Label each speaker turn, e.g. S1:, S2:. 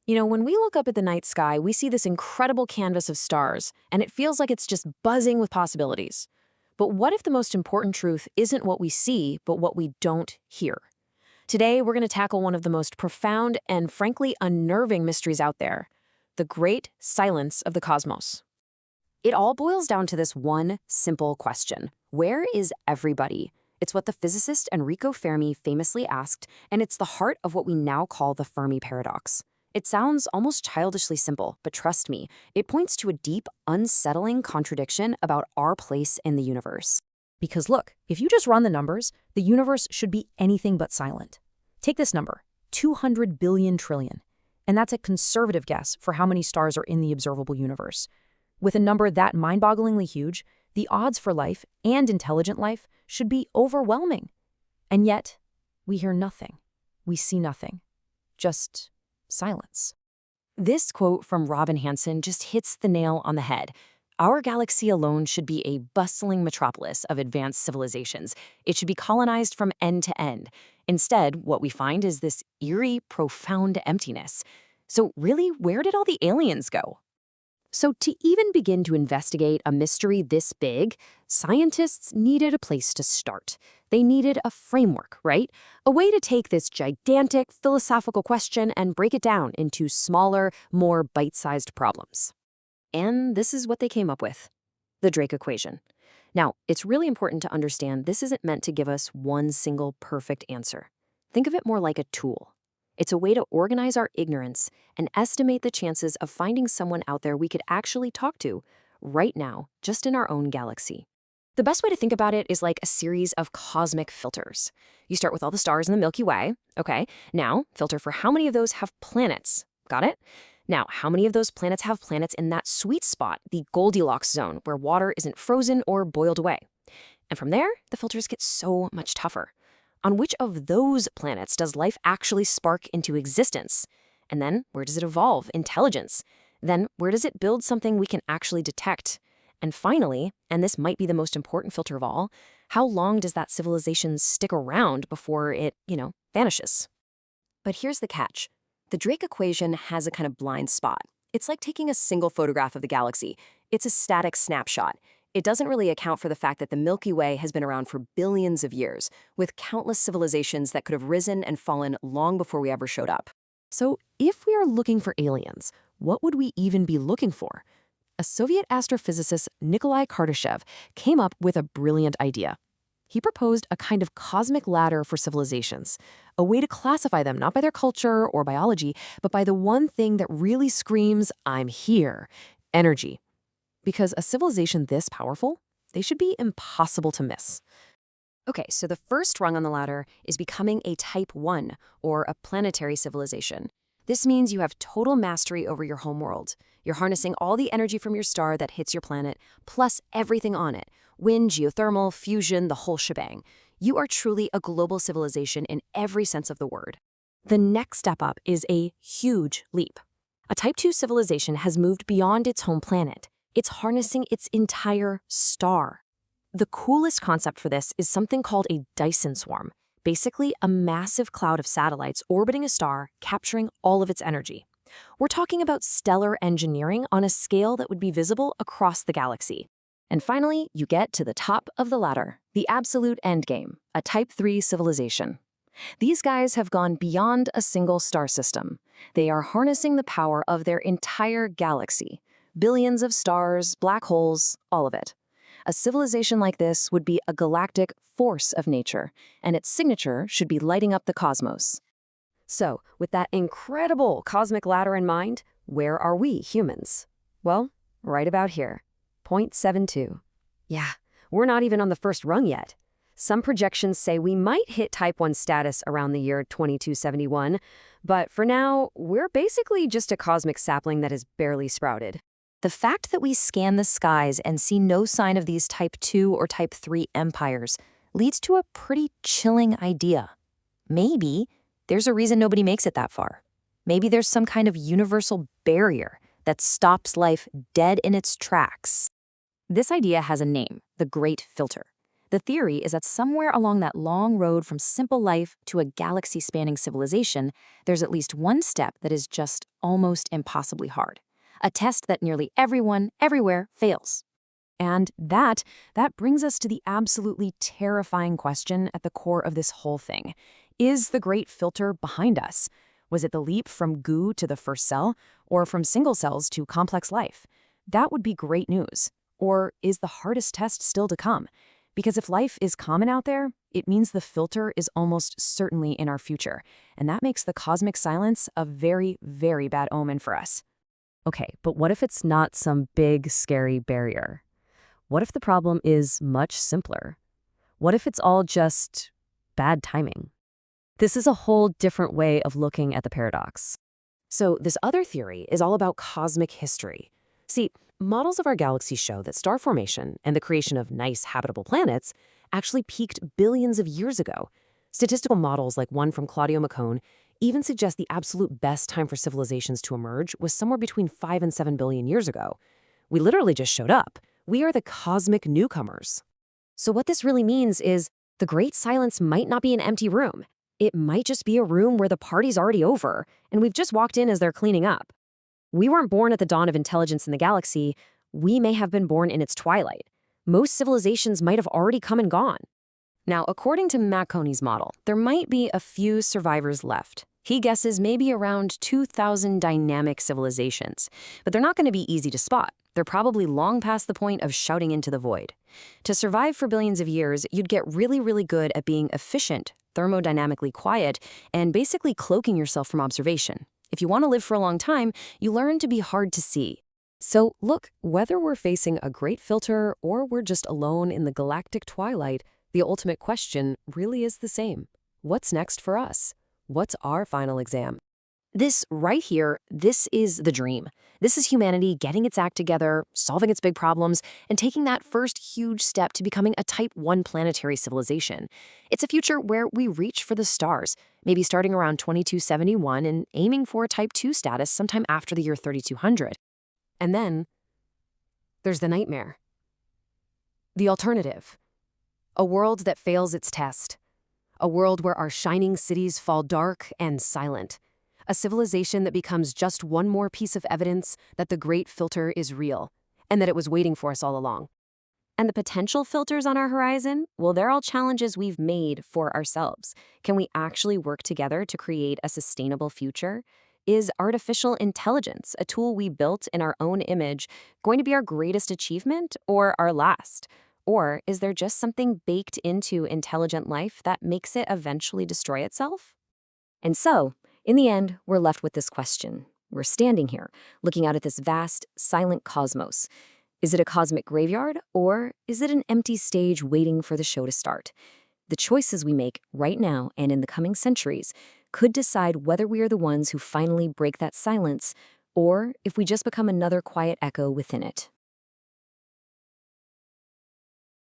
S1: When we look up at the night sky, we see this incredible canvas of stars, and it feels like it's just buzzing with possibilities. But what if the most important truth isn't what we see, but what we don't hear? Today, we're going to tackle one of the most profound and frankly unnerving mysteries out there, the great silence of the cosmos. It all boils down to this one simple question. Where is everybody? It's what the physicist Enrico Fermi famously asked, and it's the heart of what we now call the Fermi Paradox. It sounds almost childishly simple, but trust me, it points to a deep, unsettling contradiction about our place in the universe.
S2: Because look, if you just run the numbers, the universe should be anything but silent. Take this number, 200 billion trillion, and that's a conservative guess for how many stars are in the observable universe. With a number that mind-bogglingly huge, the odds for life and intelligent life should be overwhelming. And yet, we hear nothing. We see nothing. Just silence.
S1: This quote from Robin Hanson just hits the nail on the head. Our galaxy alone should be a bustling metropolis of advanced civilizations. It should be colonized from end to end. Instead, what we find is this eerie, profound emptiness. So really, where did all the aliens go? So to even begin to investigate a mystery this big, scientists needed a place to start. They needed a framework, right? A way to take this gigantic philosophical question and break it down into smaller, more bite-sized problems. And this is what they came up with: the Drake equation. Now, it's really important to understand this isn't meant to give us one single perfect answer. Think of it more like a tool. It's a way to organize our ignorance and estimate the chances of finding someone out there we could actually talk to right now, just in our own galaxy. The best way to think about it is like a series of cosmic filters. You start with all the stars in the Milky Way. Okay, now filter for how many of those have planets. Got it? Now, how many of those planets have planets in that sweet spot, the Goldilocks zone, where water isn't frozen or boiled away? And from there, the filters get so much tougher. On which of those planets does life actually spark into existence? And then, where does it evolve intelligence? Then, where does it build something we can actually detect? And finally, and this might be the most important filter of all, how long does that civilization stick around before it, vanishes? But here's the catch. The Drake equation has a kind of blind spot. It's like taking a single photograph of the galaxy. It's a static snapshot. It doesn't really account for the fact that the Milky Way has been around for billions of years, with countless civilizations that could have risen and fallen long before we ever showed up. So if we are looking for aliens, what would we even be looking for? A Soviet astrophysicist, Nikolai Kardashev, came up with a brilliant idea. He proposed a kind of cosmic ladder for civilizations, a way to classify them not by their culture or biology, but by the one thing that really screams, "I'm here," energy. Because a civilization this powerful, they should be impossible to miss. Okay, so the first rung on the ladder is becoming a Type 1, or a planetary civilization. This means you have total mastery over your homeworld. You're harnessing all the energy from your star that hits your planet, plus everything on it: wind, geothermal, fusion, the whole shebang. You are truly a global civilization in every sense of the word. The next step up is a huge leap. A Type 2 civilization has moved beyond its home planet. It's harnessing its entire star. The coolest concept for this is something called a Dyson swarm, basically a massive cloud of satellites orbiting a star, capturing all of its energy. We're talking about stellar engineering on a scale that would be visible across the galaxy. And finally, you get to the top of the ladder, the absolute endgame, a Type 3 civilization. These guys have gone beyond a single star system. They are harnessing the power of their entire galaxy. Billions of stars, black holes, all of it. A civilization like this would be a galactic force of nature, and its signature should be lighting up the cosmos. So, with that incredible cosmic ladder in mind, where are we humans? Well, right about here, 0.72. Yeah, we're not even on the first rung yet. Some projections say we might hit Type 1 status around the year 2271, but for now, we're basically just a cosmic sapling that has barely sprouted. The fact that we scan the skies and see no sign of these Type 2 or Type 3 empires leads to a pretty chilling idea. Maybe there's a reason nobody makes it that far. Maybe there's some kind of universal barrier that stops life dead in its tracks. This idea has a name: the Great Filter. The theory is that somewhere along that long road from simple life to a galaxy-spanning civilization, there's at least one step that is just almost impossibly hard. A test that nearly everyone, everywhere, fails. And that brings us to the absolutely terrifying question at the core of this whole thing. Is the great filter behind us? Was it the leap from goo to the first cell, or from single cells to complex life? That would be great news. Or is the hardest test still to come? Because if life is common out there, it means the filter is almost certainly in our future. And that makes the cosmic silence a very, very bad omen for us.
S2: Okay, but what if it's not some big, scary barrier? What if the problem is much simpler? What if it's all just bad timing? This is a whole different way of looking at the paradox.
S1: So this other theory is all about cosmic history. See, models of our galaxy show that star formation and the creation of nice habitable planets actually peaked billions of years ago. Statistical models like one from Claudio Macone even suggest the absolute best time for civilizations to emerge was somewhere between 5 and 7 billion years ago. We literally just showed up. We are the cosmic newcomers. So what this really means is the great silence might not be an empty room. It might just be a room where the party's already over, and we've just walked in as they're cleaning up. We weren't born at the dawn of intelligence in the galaxy. We may have been born in its twilight. Most civilizations might have already come and gone. Now, according to Macone's model, there might be a few survivors left. He guesses maybe around 2,000 dynamic civilizations, but they're not going to be easy to spot. They're probably long past the point of shouting into the void. To survive for billions of years, you'd get really, really good at being efficient, thermodynamically quiet, and basically cloaking yourself from observation. If you want to live for a long time, you learn to be hard to see. So look, whether we're facing a great filter or we're just alone in the galactic twilight, the ultimate question really is the same. What's next for us? What's our final exam? This right here, this is the dream. This is humanity getting its act together, solving its big problems, and taking that first huge step to becoming a Type 1 planetary civilization. It's a future where we reach for the stars, maybe starting around 2271 and aiming for Type 2 status sometime after the year 3200. And then there's the nightmare. The alternative. A world that fails its test. A world where our shining cities fall dark and silent. A civilization that becomes just one more piece of evidence that the great filter is real, and that it was waiting for us all along. And the potential filters on our horizon, well, they're all challenges we've made for ourselves. Can we actually work together to create a sustainable future? Is artificial intelligence, a tool we built in our own image, going to be our greatest achievement or our last? Or is there just something baked into intelligent life that makes it eventually destroy itself? And so, in the end, we're left with this question. We're standing here, looking out at this vast, silent cosmos. Is it a cosmic graveyard, or is it an empty stage waiting for the show to start? The choices we make right now and in the coming centuries could decide whether we are the ones who finally break that silence, or if we just become another quiet echo within it.